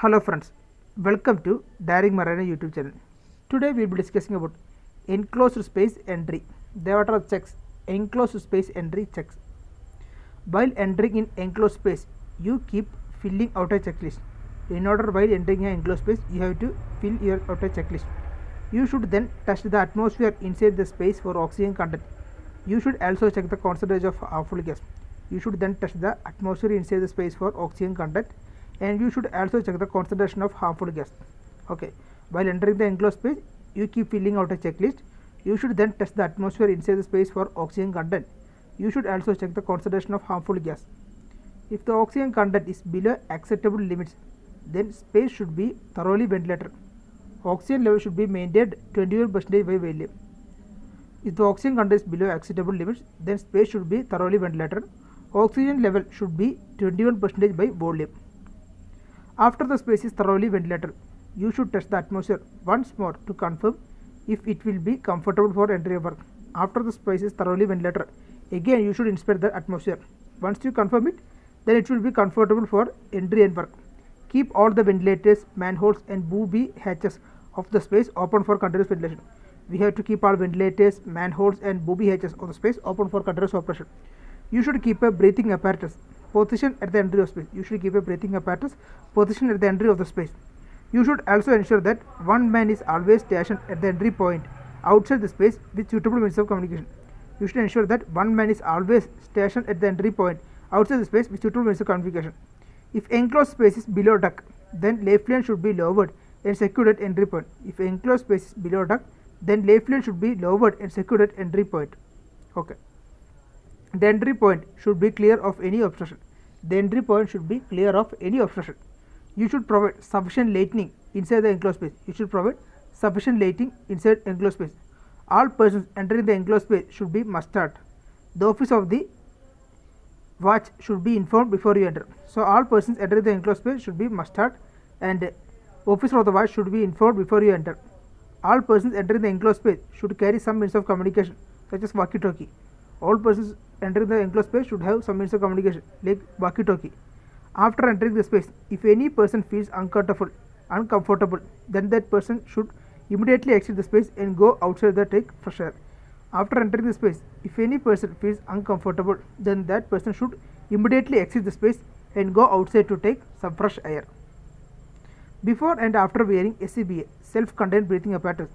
Hello friends, welcome to Daring Marina YouTube channel. Today we will be discussing about enclosed space entry. There are checks, enclosed space entry checks. While entering in enclosed space, you keep filling out a checklist. In order while entering an enclosed space, you have to fill out a checklist. You should then test the atmosphere inside the space for oxygen content. You should also check the concentration of harmful gas. You should then test the atmosphere inside the space for oxygen content, and you should also check the concentration of harmful gas. Okay, while entering the enclosed space, you keep filling out a checklist. You should then test the atmosphere inside the space for oxygen content. You should also check the concentration of harmful gas. If the oxygen content is below acceptable limits, then space should be thoroughly ventilated. Oxygen level should be maintained 21% by volume. If the oxygen content is below acceptable limits, then space should be thoroughly ventilated. Oxygen level should be 21% by volume. After the space is thoroughly ventilated, you should test the atmosphere once more to confirm if it will be comfortable for entry work. After the space is thoroughly ventilated, again you should inspect the atmosphere. Once you confirm it, then it will be comfortable for entry and work. Keep all the ventilators, manholes and booby hatches of the space open for continuous ventilation. We have to keep all ventilators, manholes and booby hatches of the space open for continuous operation. You should keep a breathing apparatus position at the entry of space. You should keep a breathing apparatus position at the entry of the space. You should also ensure that one man is always stationed at the entry point outside the space with suitable means of communication. You should ensure that one man is always stationed at the entry point outside the space with suitable means of communication. If enclosed space is below deck, then lifeline should be lowered and secured at entry point. If enclosed space is below deck, then lifeline should be lowered and secured at entry point. Okay. The entry point should be clear of any obstruction. The entry point should be clear of any obstruction. You should provide sufficient lighting inside the enclosed space. You should provide sufficient lighting inside enclosed space. All persons entering the enclosed space should be mustered. The office of the watch should be informed before you enter. So all persons entering the enclosed space should be mustered, and officer of the watch should be informed before you enter. All persons entering the enclosed space should carry some means of communication such as walkie-talkie. All persons entering the enclosed space should have some means of communication like walkie-talkie. After entering the space, if any person feels uncomfortable, then that person should immediately exit the space and go outside to take fresh air. After entering the space, if any person feels uncomfortable, then that person should immediately exit the space and go outside to take some fresh air. Before and after wearing SCBA, self-contained breathing apparatus,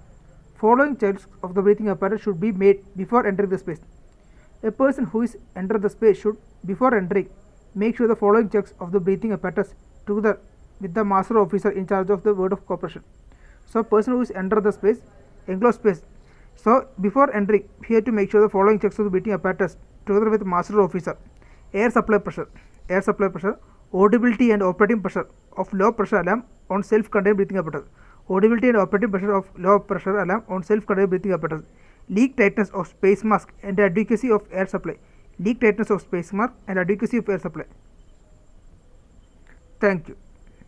following checks of the breathing apparatus should be made before entering the space. A person who is enter the space should, before entering, make sure the following checks of the breathing apparatus together with the master officer in charge of the word of cooperation. So, person who is enter the space, enclosed space. So, before entering, we have to make sure the following checks of the breathing apparatus together with master officer: air supply pressure, audibility and operating pressure of low pressure alarm on self-contained breathing apparatus, audibility and operating pressure of low pressure alarm on self-contained breathing apparatus, leak tightness of space mask and adequacy of air supply, leak tightness of space mask and adequacy of air supply. Thank you.